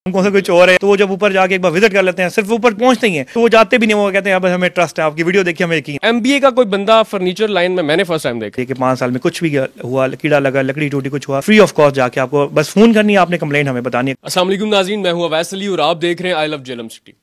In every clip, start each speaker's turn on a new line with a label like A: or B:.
A: उनको से कोई चोर है तो वो जब ऊपर जाके एक बार विजिट कर लेते हैं, सिर्फ ऊपर पहुंचते ही हैं तो वो जाते भी नहीं, वो कहते हैं अब हमें ट्रस्ट है, आपकी वीडियो देखी हमें की।
B: एमबीए का कोई बंदा फर्नीचर लाइन में मैंने फर्स्ट टाइम देखा
A: कि 5 साल में कुछ भी हुआ, कीड़ा लगा, लकड़ी टूटी, कुछ हुआ, फ्री ऑफ कॉस्ट जाके आपको बस फोन करनी है, आपने कंप्लेंट हमें बतानी है।
B: अस्सलाम वालेकुम नाज़रीन, मैं हूं अवैस अली और आप देख रहे हैं आई लव जेलम सिटी।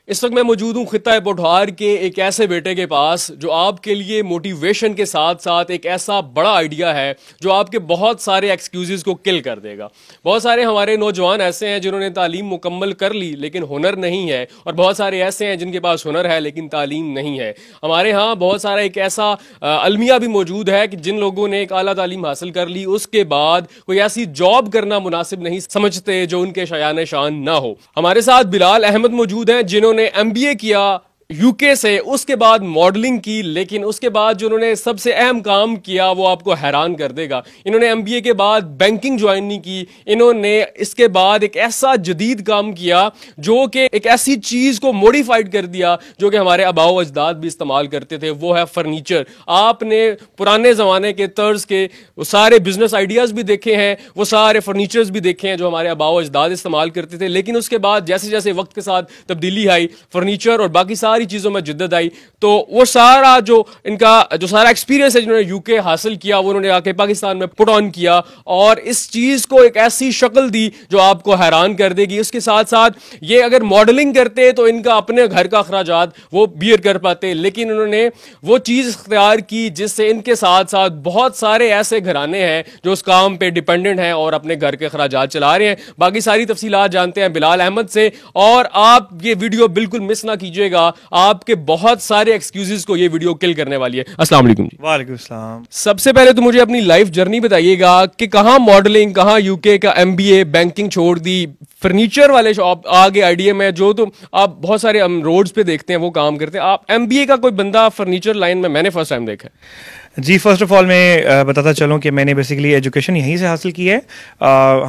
B: इस वक्त मैं मौजूद हूं खित्ता पोठार के एक ऐसे बेटे के पास जो आपके लिए मोटिवेशन के साथ साथ एक ऐसा बड़ा आइडिया है जो आपके बहुत सारे एक्सक्यूजेस को किल कर देगा। बहुत सारे हमारे नौजवान ऐसे हैं जिन्होंने तालीम मुकम्मल कर ली लेकिन हुनर नहीं है, और बहुत सारे ऐसे हैं जिनके पास हुनर है लेकिन तालीम नहीं है। हमारे यहाँ बहुत सारा एक ऐसा अलमिया भी मौजूद है कि जिन लोगों ने एक आला तालीम हासिल कर ली उसके बाद कोई ऐसी जॉब करना मुनासिब नहीं समझते जो उनके शायान शान ना हो। हमारे साथ बिलाल अहमद मौजूद हैं जिन्होंने एमबीए किया यूके से, उसके बाद मॉडलिंग की, लेकिन उसके बाद जो उन्होंने सबसे अहम काम किया वो आपको हैरान कर देगा। इन्होंने एमबीए के बाद बैंकिंग ज्वाइन नहीं की, इन्होंने इसके बाद एक ऐसा जदीद काम किया जो कि एक ऐसी चीज को मॉडिफाइड कर दिया जो कि हमारे आबाओ अजदाद भी इस्तेमाल करते थे, वो है फर्नीचर। आपने पुराने जमाने के तर्ज के वो सारे बिजनेस आइडियाज भी देखे हैं, वो सारे फर्नीचर्स भी देखे हैं जो हमारे आबाओ अजदाद इस्तेमाल करते थे, लेकिन उसके बाद जैसे जैसे वक्त के साथ तब्दीली आई, फर्नीचर और बाकी सारी चीजों में जिद्दत आई, तो वो सारा जो इनका जो सारा एक्सपीरियंस है जिन्होंने यूके हासिल किया वो उन्होंने आके पाकिस्तान में पुट ऑन किया और इस चीज को एक ऐसी शक्ल दी जो आपको हैरान कर देगी। उसके साथ साथ ये अगर मॉडलिंग करते तो इनका अपने घर का अखराजात वो बियर कर पाते, लेकिन उन्होंने वो चीज इख्तियार की जिससे इनके साथ साथ बहुत सारे ऐसे घराने हैं जो उस काम पे डिपेंडेंट हैं और अपने घर के अखराजात चला रहे हैं। बाकी सारी तफसीलात जानते हैं बिलाल अहमद से, और आप ये वीडियो बिल्कुल मिस ना कीजिएगा, आपके बहुत सारे एक्सक्यूजेस को ये वीडियो किल करने वाली है। अस्सलाम वालेकुम जी।
A: वालेकुम सलाम।
B: सबसे पहले तो मुझे अपनी लाइफ जर्नी बताइएगा कि कहां मॉडलिंग, कहां यूके का एमबीए, बैंकिंग छोड़ दी, फर्नीचर वाले शॉप आगे आइडिया में जो तो आप बहुत सारे रोड्स पे देखते हैं वो काम करते हैं, आप एमबीए का कोई बंदा फर्नीचर लाइन में मैंने फर्स्ट टाइम देखा है।
A: जी, फर्स्ट ऑफ ऑल मैं बताता चलूँ कि मैंने बेसिकली एजुकेशन यहीं से हासिल की है।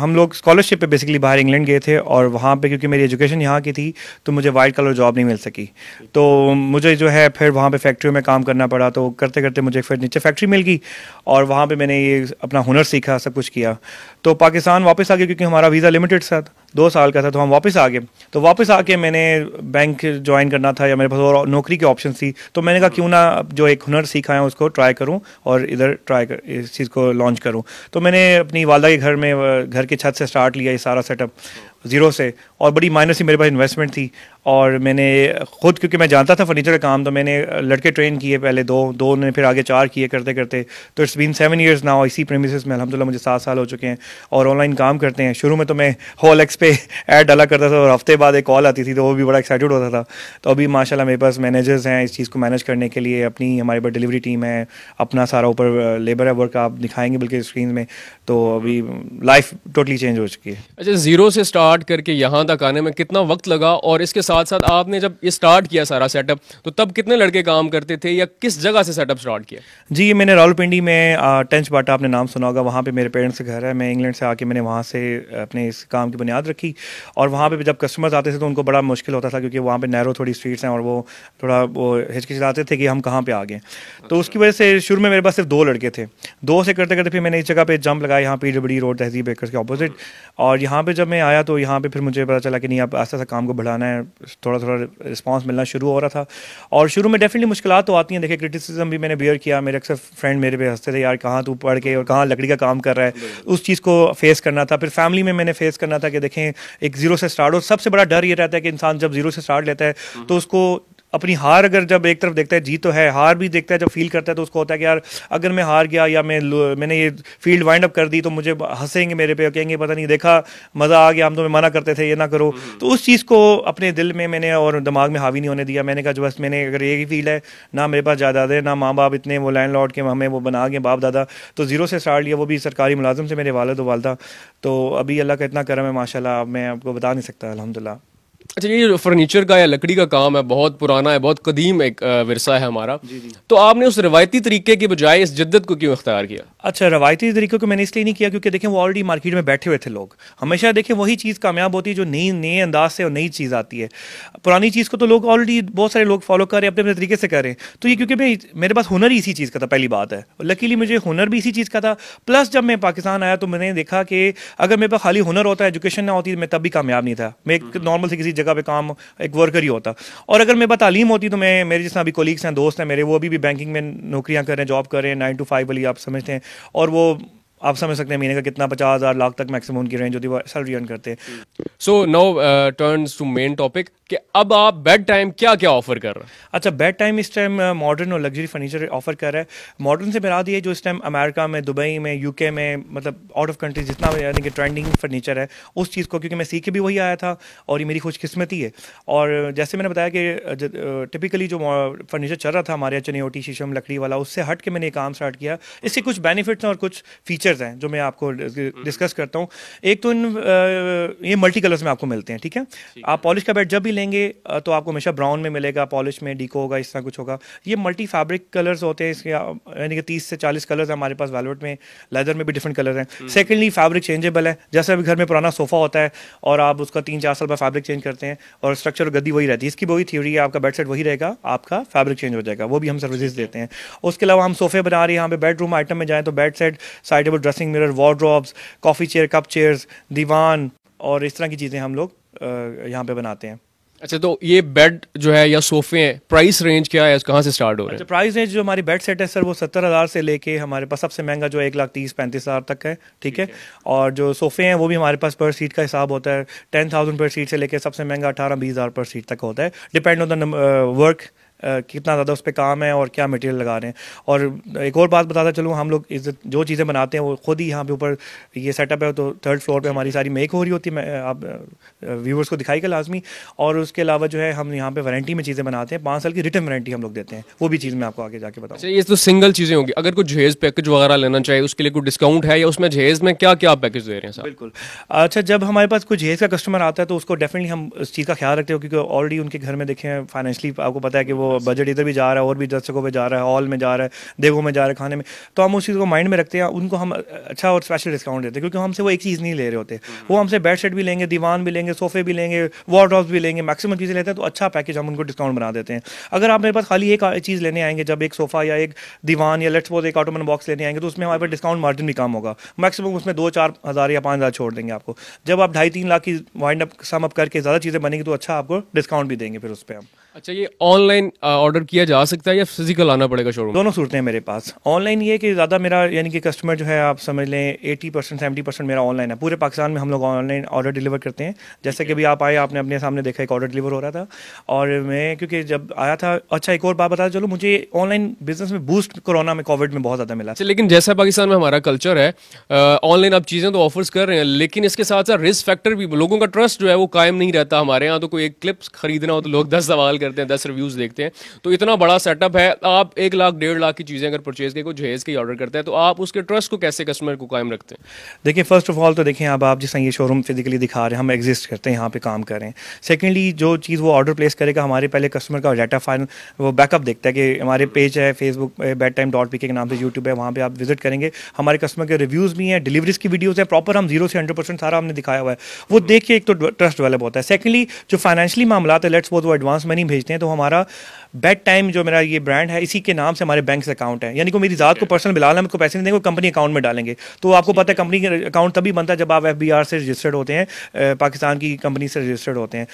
A: हम लोग स्कॉलरशिप पे बेसिकली बाहर इंग्लैंड गए थे और वहाँ पे क्योंकि मेरी एजुकेशन यहाँ की थी तो मुझे वाइट कलर जॉब नहीं मिल सकी, तो मुझे जो है फिर वहाँ पे फैक्ट्री में काम करना पड़ा। तो करते करते मुझे फिर नीचे फैक्ट्री मिल गई और वहाँ पे मैंने ये अपना हुनर सीखा, सब कुछ किया। तो पाकिस्तान वापस आ गया क्योंकि हमारा वीज़ा लिमिटेड था, 2 साल का था, तो हम वापस आ गए। तो वापस आके मैंने बैंक ज्वाइन करना था या मेरे पास और नौकरी की ऑप्शन थी, तो मैंने कहा क्यों ना जो एक हुनर सीखा है उसको ट्राई करूं और इधर इस चीज़ को लॉन्च करूं। तो मैंने अपनी वालदा के घर में घर की छत से स्टार्ट लिया ये सारा सेटअप ज़ीरो से, और बड़ी माइनर सी मेरे पास इन्वेस्टमेंट थी। और मैंने खुद क्योंकि मैं जानता था फर्नीचर का काम, तो मैंने लड़के ट्रेन किए, पहले दो ने फिर आगे 4 किए करते करते। तो इट्स बीन 7 ईयर्स नाउ इसी प्रेमिसेस में, अल्हम्दुलिल्लाह मुझे 7 साल हो चुके हैं और ऑनलाइन काम करते हैं। शुरू में तो मैं हॉल एक्स पे ऐड डाला करता था और हफ्ते बाद एक कॉल आती थी तो वो भी बड़ा एक्साइटेड होता था। तो अभी माशाल्लाह मेरे पास मैनेजर्स हैं इस चीज़ को मैनेज करने के लिए, अपनी हमारे पास डिलीवरी टीम है, अपना सारा ऊपर लेबर है वर्क आप दिखाएंगे बल्कि स्क्रीन में। तो अभी लाइफ टोटली चेंज हो चुकी है।
B: अच्छा, जीरो से स्टार्ट करके यहाँ तक आने में कितना वक्त लगा, और इसके साथ साथ आपने जब ये स्टार्ट किया सारा सेटअप तो तब कितने लड़के काम करते थे या किस जगह से सेटअप स्टार्ट किया?
A: जी, मैंने रावलपिंडी में टेंच बाटा आपने नाम सुना होगा, वहाँ पे मेरे पेरेंट्स का घर है। मैं इंग्लैंड से आके मैंने वहाँ से अपने इस काम की बुनियाद रखी, और वहाँ पे जब कस्टमर्स आते थे तो उनको बड़ा मुश्किल होता था क्योंकि वहाँ पे नैरो थोड़ी स्ट्रीट्स हैं और वो थोड़ा वो हिचकिचाते थे कि हम कहाँ पे आ गए। तो उसकी वजह से शुरू में मेरे पास सिर्फ 2 लड़के थे। 2 से करते करते फिर मैंने इस जगह पे जंप लगाया, यहाँ PWD रोड तहजीब बेकर्स के ऑपोजिट। और यहाँ पे जब मैं आया तो यहाँ पे फिर मुझे पता चला कि नहीं, अब आस्ते आस्ते काम को बढ़ाना है, थोड़ा थोड़ा रिस्पांस मिलना शुरू हो रहा था। और शुरू में डेफिनेटली मुश्किलात तो आती हैं, देखिए क्रिटिसिज्म भी मैंने बियर किया। मेरे अक्सर फ्रेंड मेरे पे हंसते थे, यार कहाँ तू पढ़ के और कहाँ लकड़ी का काम कर रहा है, उस चीज़ को फेस करना था। फिर फैमिली में मैंने फेस करना था कि देखें एक ज़ीरो से स्टार्ट हो। सबसे बड़ा डर ये रहता है कि इंसान जब ज़ीरो से स्टार्ट लेता है तो उसको अपनी हार, अगर जब एक तरफ देखता है जीत तो है, हार भी देखता है जब फील करता है तो उसको होता है कि यार अगर मैं हार गया या मैंने ये फील्ड वाइंड अप कर दी तो मुझे हंसेंगे मेरे पे और कहेंगे पता नहीं देखा मज़ा आ गया, हम तुम्हें मना करते थे ये ना करो। तो उस चीज़ को अपने दिल में मैंने और दिमाग में हावी नहीं होने दिया। मैंने कहा जो बस मैंने अगर यही फील्ड है, ना मेरे पास जायदाद है, ना माँ बाप इतने वो लैंडलॉर्ड के हमें वो बना गए बाप दादा, तो ज़ीरो से स्टार्ट लिया, वो भी सरकारी मुलाजिम से मेरे वालिद वालदा। तो अभी अल्लाह का इतना करम है माशाल्लाह, मैं आपको बता नहीं सकता अल्हम्दुलिल्लाह।
B: अच्छा, ये फर्नीचर का या लकड़ी का काम है, बहुत पुराना है, बहुत कदीम एक विरसा है हमारा। तो आपने उस रवायती तरीके के बजाय इस जद्दत को क्यों इख्तियार किया?
A: अच्छा, रवायती तरीके को मैंने इसलिए नहीं किया क्योंकि देखें वो ऑलरेडी मार्केट में बैठे हुए थे लोग। हमेशा देखें वही चीज़ कामयाब होती है जो नई नए अंदाज से और नई चीज़ आती है। पुरानी चीज़ को तो लोग ऑलरेडी बहुत सारे लोग फॉलो कर रहे हैं, अपने अपने तरीके से कर रहे हैं। तो ये क्योंकि मेरे पास हुनर ही इसी चीज़ का था, पहली बात है। लकीली मुझे हुनर भी इसी चीज़ का था। प्लस जब मैं पाकिस्तान आया तो मैंने देखा कि अगर मेरे पास खाली हुनर होता, एजुकेशन ना होती, मैं तब भी कामयाब नहीं था। मैं एक नॉर्मल से किसी जगह पे काम एक वर्कर ही होता। और अगर मेरे पास तालीम होती तो मैं, मेरे जितना अभी कोलीग्स हैं, दोस्त हैं मेरे, वो अभी भी बैंकिंग में नौकरियां कर रहे हैं, जॉब कर रहे हैं, 9 to 5 वाली आप समझते हैं। और वो आप समझ सकते हैं महीने का कितना 50,000 लाख तक मैक्सिमम उनकी रेंज होती है, वो सैलरी अर्न करते हैं।
B: So now turns to main topic कि अब आप बेड टाइम क्या क्या ऑफर कर रहे हैं?
A: अच्छा, बेड टाइम इस टाइम मॉडर्न और लग्जरी फर्नीचर ऑफर कर रहा है। मॉडर्न से मेरा ये जो इस टाइम अमेरिका में, दुबई में, यूके में, मतलब आउट ऑफ कंट्री जितना यानी कि ट्रेंडिंग फर्नीचर है उस चीज़ को, क्योंकि मैं सीख के भी वही आया था और ये मेरी खुशकिस्मती है। और जैसे मैंने बताया कि टिपिकली जो फर्नीचर चल रहा था हमारे चनियोटी शीशम लकड़ी वाला, उससे हट के मैंने काम स्टार्ट किया। इसके कुछ बेनिफिट्स हैं और कुछ फीचर्स हैं जो मैं आपको डिस्कस करता हूँ। एक तो ये मल्टी कलर्स में आपको मिलते हैं, ठीक है। आप पॉलिश का बेड जब भी लेंगे तो आपको हमेशा ब्राउन में मिलेगा, पॉलिश में डीको होगा, इस तरह कुछ होगा। ये मल्टी फैब्रिक कलर्स होते हैं इसके, यानी कि 30 से 40 कलर्स हमारे पास। वेलवेट में, लेदर में भी डिफरेंट कलर हैं। सेकेंडली फैब्रिक चेंजेबल है। जैसे अभी घर में पुराना सोफा होता है और आप उसका 3-4 साल बाद फैब्रिक चेंज करते हैं और स्ट्रक्चर और गद्दी वही रहती है, इसकी वही थ्योरी है। आपका बेड सेट वही रहेगा, आपका फैब्रिक चेंज हो जाएगा, वो भी हम सर्विसेज देते हैं। उसके अलावा हम सोफे बना रहे हैं यहाँ पे। बेडरूम आइटम में जाएँ तो bed set, side table, dressing mirror, wardrobes, coffee chair, cup chairs, दीवान और इस तरह की चीज़ें हम लोग यहाँ पे बनाते हैं।
B: अच्छा, तो ये बेड जो है या सोफे हैं, प्राइस रेंज क्या है, कहाँ से स्टार्ट हो रहे हैं?
A: अच्छा, प्राइस रेंज जो हमारी बेड सेट है सर, वो 70,000 से लेके हमारे पास सबसे महंगा जो 1,30,35,000 तक है, ठीक है। और जो सोफे हैं वो भी हमारे पास पर सीट का हिसाब होता है, 10,000 पर सीट से लेके सबसे महंगा 18-20,000 पर सीट तक होता है, डिपेंड ऑन द वर्क, कितना ज़्यादा उस पर काम है और क्या मटेरियल लगा रहे हैं। और एक और बात बताता चलूँ, हम लोग जो चीज़ें बनाते हैं वो खुद ही यहाँ पे ऊपर ये सेटअप है, तो 3rd फ्लोर पे हमारी सारी मेक हो रही होती है। मैं आप व्यूवर्स को दिखाई का लाजमी। और उसके अलावा जो है हम यहाँ पे वारंटी में चीज़ें बनाते हैं, 5 साल की रिटर्न वारंटी हम लोग देते हैं। वो भी चीज़ मैं आपको आगे जाके बताऊँ।
B: ये तो सिंगल चीज़ें होंगी। अगर कोई जहेज पैकेज वगैरह लेना चाहे उसके लिए कोई डिस्काउंट है, या उसमें जहेज में क्या क्या पैकेज दे रहे हैं?
A: बिल्कुल। अच्छा, जब हमारे पास कोई जहेज का कस्टमर आता है तो उसको डेफिनेटली हम इस चीज़ का ख्याल रखते हो, क्योंकि ऑलरेडी उनके घर में देखें फाइनेंशियली आपको पता है कि वो बजट इधर भी जा रहा है और भी दर्शकों पे जा रहा है, हॉल में जा रहा है, देवों में जा रहा है, खाने में। तो हम उस चीज़ को माइंड में रखते हैं, उनको हम अच्छा और स्पेशल डिस्काउंट देते हैं, क्योंकि हमसे वो एक चीज़ नहीं ले रहे होते। वो हमसे बेड शीट भी लेंगे, दीवान भी लेंगे, सोफे भी लेंगे, वार्डरोब्स भी लेंगे, मैक्सिमम चीज़ें लेते हैं। तो अच्छा पैकेज हम उनको डिस्काउंट बना देते हैं। अगर आप मेरे पास खाली एक चीज़ लेने आएंगे, जब एक सोफा या एक दीवान या लेट्स सपोज एक ऑटोमन बॉक्स लेने आएंगे, तो उसमें हमारे पास डिस्काउंट मार्जिन भी कम होगा। मैक्सिमम उसमें 2-4 हज़ार या 5 हज़ार छोड़ देंगे आपको। जब आप 2.5-3 लाख की वाइंड अप सम अप करके ज़्यादा चीज़ें बनेंगी तो अच्छा आपको डिस्काउंट भी देंगे फिर उस पर हम।
B: अच्छा, ये ऑनलाइन ऑर्डर किया जा सकता है या फिजिकल आना पड़ेगा शोरूम?
A: दोनों सूरतें हैं मेरे पास। ऑनलाइन ये कि ज़्यादा मेरा यानी कि कस्टमर जो है आप समझ लें 80% 70% मेरा ऑनलाइन है। पूरे पाकिस्तान में हम लोग ऑनलाइन ऑर्डर डिलीवर करते हैं। जैसे कि अभी आप आए, आपने अपने सामने देखा एक ऑर्डर डिलीवर हो रहा था। और मैं क्योंकि जब आया था, अच्छा एक और बात बता चलो, मुझे ऑनलाइन बिजनेस में बूस्ट कोरोना में, कोविड में बहुत ज़्यादा मिला।
B: लेकिन जैसा पाकिस्तान में हमारा कल्चर है, ऑनलाइन आप चीज़ें तो ऑफर्स कर रहे हैं, लेकिन इसके साथ साथ रिस्क फैक्टर भी, लोगों का ट्रस्ट जो है वो कायम नहीं रहता। हमारे यहाँ तो कोई एक क्लिप्स खरीदना हो तो लोग 10 सवाल करते हैं, 10 रिव्यूज़ देखते हैं। तो इतना बड़ा सेटअप है, आप 1 लाख 1.5 लाख की चीज़ें अगर परचेज के कोई जहेज की ऑर्डर करते हैं तो आप उसके ट्रस्ट को कैसे कस्टमर को कायम रखते हैं?
A: देखिए, फर्स्ट ऑफ ऑल तो देखें, अब आप जिस ये शोरूम फिजिकली दिखा रहे हैं, हम एग्जिस्ट करते हैं, यहाँ पे काम कर रहे हैं। सेकेंडली, जो चीज़ वो ऑर्डर प्लेस करेगा, हमारे पहले कस्टमर का डाटा फाइल वो बैकअप देखता है कि हमारे पेज है फेसबुक bedtime.pk के नाम से, यूट्यूब है, वहाँ पे आप विजिट करेंगे, हमारे कस्टमर के रिव्यूज़ भी हैं, डिलीवरीज की वीडियोज़ है, प्रॉपर हम 0 से 100% सारा हमने दिखाया हुआ है। वो देख के एक तो ट्रस्ट डेवलप होता है। सेकेंडली, जो फाइनेंशियली मामला है, लेट्स वो एडवांस मनी भेजते हैं, तो हमारा बेड टाइम जो मेरा ये ब्रांड है, इसी के नाम से हमारे बैंक से अकाउंट है। यानी कि मेरी ज़ात को पर्सनल बिलाल हमको पैसे नहीं देंगे, वो कंपनी अकाउंट में डालेंगे। तो आपको पता है कंपनी के अकाउंट तभी बनता है जब आप FBR से रजिस्टर्ड होते हैं, पाकिस्तान की कंपनी से रजिस्टर्ड होते हैं,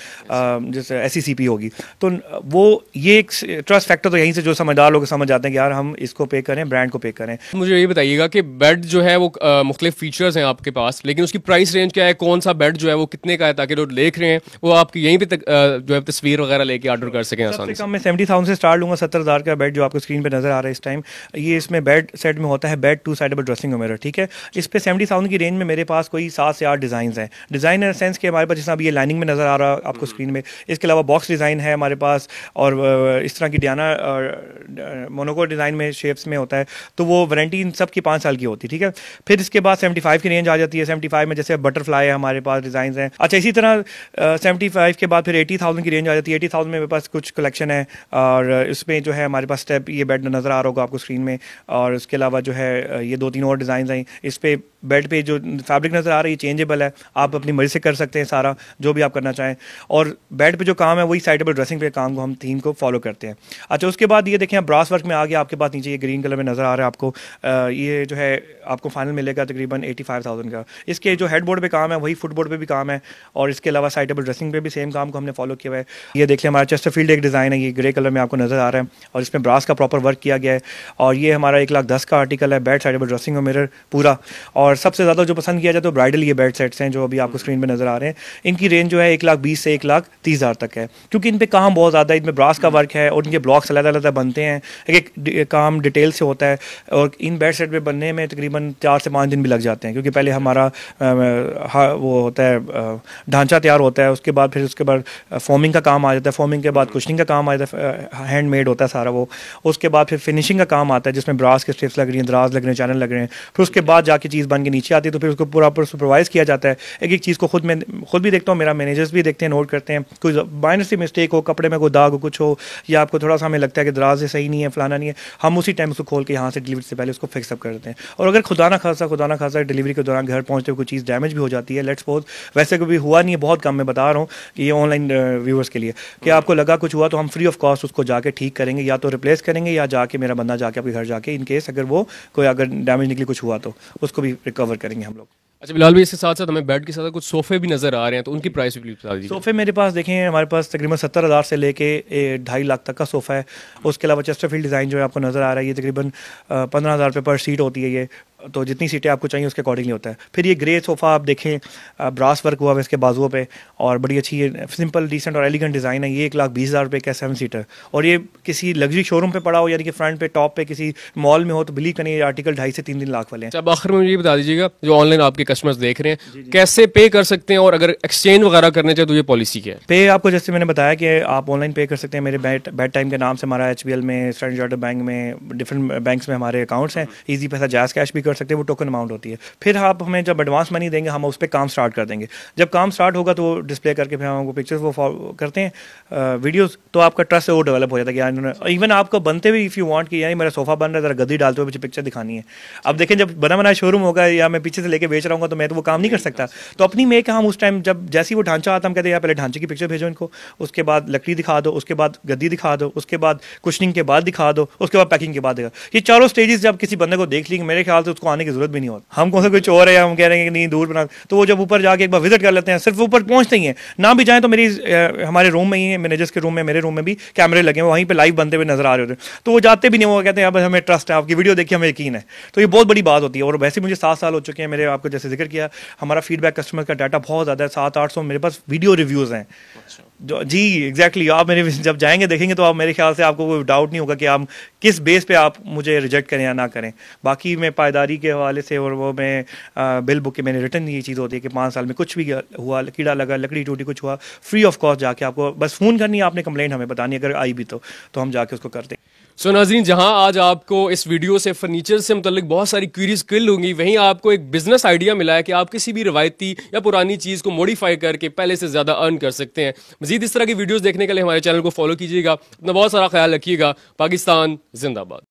A: जैसे SECP होगी। तो वो ये एक ट्रस्ट फैक्टर तो यहीं से जो समझदार लोग समझ जाते हैं कि यार हम इसको पे करें, ब्रांड को पे करें।
B: मुझे ये बताइएगा कि बेड जो है वो मुख्तलिफ फीचर्स हैं आपके पास, लेकिन उसकी प्राइस रेंज क्या है? कौन सा बेड जो है वो कितने का है, ताकि लोग देख रहे हैं वो आपकी यहीं पे जो है तस्वीर वगैरह लेके ऑर्डर कर सकें आसानी
A: सबसे
B: से?
A: कम मैं 70,000 से स्टार्ट लूँगा। 70,000 का बेड जो आपको स्क्रीन पे नज़र आ रहा है इस टाइम, ये इसमें बेड सेट में होता है बेड 2 साइडेबल ड्रेसिंग मिरर, ठीक है। इस पे 70,000 की रेंज में मेरे पास कोई 7 से 8 डिज़ाइन हैं। डिज़ाइन इन सेंस कि हमारे पास जैसा अभी ये लाइनिंग में नज़र आ रहा है आपको स्क्रीन में, इसके अलावा बॉक्स डिज़ाइन है हमारे पास, और इस तरह की डियाना मोनोको डिज़ाइन में शेप्स में होता है, तो वो वारंटी इन सब की 5 साल की होती है, ठीक है। फिर इसके बाद 75 की रेंज आ जाती है। 75 में जैसे बटरफ्लाई है हमारे पास डिज़ाइन हैं। अच्छा, इसी तरह 75 के बाद फिर 80,000 की रेंज आ जाती है। 80,000 में मेरे पास कुछ कलेक्शन है, और इसमें जो है हमारे पास स्टेप ये बेड नज़र आ रहा होगा आपको स्क्रीन में, और उसके अलावा जो है ये 2-3 और डिज़ाइन हैं। इस पे बेड पे जो फैब्रिक नज़र आ रही है चेंजेबल है, आप अपनी मर्ज़ी से कर सकते हैं सारा जो भी आप करना चाहें। और बेड पे जो काम है वही साइडेबल ड्रेसिंग पे काम को हम थीम को फॉलो करते हैं। अच्छा, उसके बाद ये देखें ब्रास वर्क में आ गया आपके पास, नीचे ये ग्रीन कलर में नज़र आ रहा है आपको, ये जो है आपको फाइनल मिलेगा तकरीबन 85,000 का। इसके जो हेड बोर्ड पे काम है वही फुट बोर्ड पे भी काम है, और इसके अलावा साइडेबल ड्रेसिंग पे भी सेम काम को हमने फॉलो किया हुआ है। ये देखिए हमारा चेस्टरफील्ड एक डिज़ाइन है, ये ग्रे कलर में आपको नज़र आ रहा है, और इसमें ब्रास का प्रॉपर वर्क किया गया है। और ये हमारा 1,10,000 का आर्टिकल है, बेड साइडेबल ड्रेसिंग और मिरर पूरा। और सबसे ज़्यादा जो पसंद किया जाए तो ब्राइडल ये बेड सेट्स हैं जो अभी आपको स्क्रीन पे नज़र आ रहे हैं। इनकी रेंज जो है 1,20,000 से 1,30,000 तक है, क्योंकि इन पे काम बहुत ज़्यादा है। इनमें ब्रास का वर्क है और इनके ब्लॉक्स अलग-अलग बनते हैं, एक काम डिटेल से होता है। और इन बेड सेट पे बनने में तकरीबन 4 से 5 दिन भी लग जाते हैं, क्योंकि पहले हमारा वो होता है ढांचा तैयार होता है, उसके बाद फिर उसके बाद फॉर्मिंग का काम आ जाता है, फॉर्मिंग के बाद कुशनिंग का काम आ जाता है, हैंडमेड होता है सारा वो। उसके बाद फिर फिनिशिंग का काम आता है, जिसमें ब्रास के स्ट्रिप्स लग रही हैं, दराज लग रहे हैं, चैनल लग रहे हैं। फिर उसके बाद जाके चीज़ बन के नीचे आती है, तो फिर उसको पूरा सुपरवाइज़ किया जाता है। एक चीज़ को खुद भी देखता हूँ, मेरा मैनेजर्स भी देखते हैं, नोट करते हैं। कोई माइनर सी मिस्टेक हो, कपड़े में कोई दाग हो, कुछ हो, या आपको थोड़ा सा हमें लगता है कि दराज से सही नहीं है, फलाना नहीं है, हम उसी टाइम उसको खोल के यहाँ से डिलीवरी से पहले उसको फिक्सअप कर देते हैं। और अगर खुदा ना खासा डिलीवरी के दौरान घर पहुँचते हुए कोई चीज़ डैमेज भी हो जाती है, लेट्स सपोज, वैसे कभी हुआ नहीं है, बहुत कम मैं बता रहा हूँ कि ये ऑनलाइन व्यूअर्स के लिए, कि आपको लगा कुछ हुआ तो हम फ्री ऑफ कॉस्ट उसको जाके ठीक करेंगे, या तो रिप्लेस करेंगे, या जाके मेरा बंदा जाके आपके घर जाके इन केस अगर वो कोई अगर डैमेज निकली कुछ हुआ तो उसको भी रिकवर करेंगे हम लोग।
B: अच्छा बिलाल भाई, इसके साथ साथ हमें बेड के साथ कुछ सोफे भी नज़र आ रहे हैं, तो उनकी प्राइस भी प्लीज बता दीजिए।
A: सोफ़े मेरे पास देखें, हमारे पास तकरीबन 70,000 से लेके 2.5 लाख तक का सोफ़ा है। उसके अलावा चेस्टरफील्ड डिज़ाइन जो है आपको नज़र आ रहा है, ये तकरीबन 15,000 रुपये पर सीट होती है ये, तो जितनी सीटें आपको चाहिए उसके अकॉर्डिंगली होता है। फिर ये ग्रे सोफ़ा आप देखें, ब्रास वर्क हुआ है इसके बाजुओं पे, और बड़ी अच्छी ये सिंपल डिसेंट और एलिगेंट डिज़ाइन है। ये 1,20,000 रुपये का 7 सीटर, और ये किसी लग्जरी शोरूम पे पड़ा हो, यानी कि फ्रंट पे टॉप पे किसी मॉल में हो, तो बिलीव करें ये आर्टिकल 2.5 से 3 लाख वाले हैं।
B: अब आखिर में मुझे ये बता दीजिएगा, जो ऑनलाइन आपके कस्टमर्स देख रहे हैं कैसे पे कर सकते हैं, और अगर एक्सचेंज वगैरह करने चाहिए तो ये पॉलिसी क्या है?
A: पे आपको जैसे मैंने बताया कि आप ऑनलाइन पे कर सकते हैं। मेरे बेड टाइम के नाम से हमारा HBL में, स्टैंडर्ड चार्टर्ड बैंक में, डिफरेंट बैंक्स में हमारे अकाउंट्स हैं। ईजी पैसा, जैज़ कैश भी कर सकते हैं, वो टोकन अमाउंट होती है। फिर आप हमें जब एडवांस मनी देंगे हम उस पर काम स्टार्ट कर देंगे। जब काम स्टार्ट होगा तो डिस्प्ले करके फिर हम आपको पिक्चर्स वो करते हैं वीडियोस, तो आपका ट्रस्ट वो डेवलप हो जाता है कि यार इवन आपको बनते हुए इफ़ यू वांट कि यानी मेरा सोफ़ा बन रहा है, ज़रा गद्दी डालते हुए मुझे पिक्चर दिखानी है। अब देखें, जब बना बनाया शोरूम होगा या मैं पीछे से लेके बेच रहा हूँ तो मैं तो वो काम नहीं कर सकता। तो अपनी मेक हम उस टाइम जब जैसे ही वो ढांचा आता हम कहते हैं यार पहले ढांचे की पिक्चर भेजो इनको, उसके बाद लकड़ी दिखा दो, उसके बाद गद्दी दिखा दो, उसके बाद कुशनिंग के बाद दिखा दो, उसके बाद पैकिंग के बाद दिखा। ये चारों स्टेजेस जब किसी बंदे को देख लेंगे, मेरे ख्याल से उसको आने की जरूरत भी नहीं होती। हम कौन सा कुछ और है, हम कह रहे हैं कि नहीं दूर बना, तो वो जब ऊपर जाके एक बार विजिट कर लेते हैं, सिर्फ ऊपर पहुंचते ही हैं, ना भी जाएं तो मेरी हमारे रूम में ही है, मैनेजर्स के रूम में, मेरे रूम में भी कैमरे लगे हैं, वहीं पे लाइव बनते हुए नजर आ रहे होते हैं। तो वो जाते भी नहीं, वो कहते हैं अब हमें ट्रस्ट है, आपकी वीडियो देखिए हमें यकीन है। तो ये बहुत बड़ी बात होती है। और वैसे मुझे 7 साल हो चुके हैं मेरे, आपको जैसे जिक्र किया, हमारा फीडबैक कस्टमर का डाटा बहुत ज़्यादा है, 700-800 मेरे पास वीडियो रिव्यूज़ हैं। जो जी एग्जैक्टली, आप मेरे जब जाएंगे देखेंगे तो आप मेरे ख्याल से आपको कोई डाउट नहीं होगा कि आप किस बेस पे आप मुझे रिजेक्ट करें या ना करें। बाकी मैं पायदारी के हवाले से, और वो मैं बिल बुक के मैंने रिटर्न, ये चीज़ होती है कि 5 साल में कुछ भी हुआ, कीड़ा लगा, लकड़ी टूटी, कुछ हुआ, फ्री ऑफ कॉस्ट जाके आपको बस फ़ोन करनी है, आपने कंप्लेंट हमें बतानी, अगर आई भी तो हम जाके उसको करते हैं।
B: सो नाज़रीन, जहां आज आपको इस वीडियो से फर्नीचर से मुतल्लिक बहुत सारी क्वीरीज क्लियर होंगी, वहीं आपको एक बिजनेस आइडिया मिला है कि आप किसी भी रवायती या पुरानी चीज़ को मॉडिफाई करके पहले से ज़्यादा अर्न कर सकते हैं। मजीद इस तरह की वीडियोस देखने के लिए हमारे चैनल को फॉलो कीजिएगा। अपना बहुत सारा ख्याल रखिएगा। पाकिस्तान जिंदाबाद।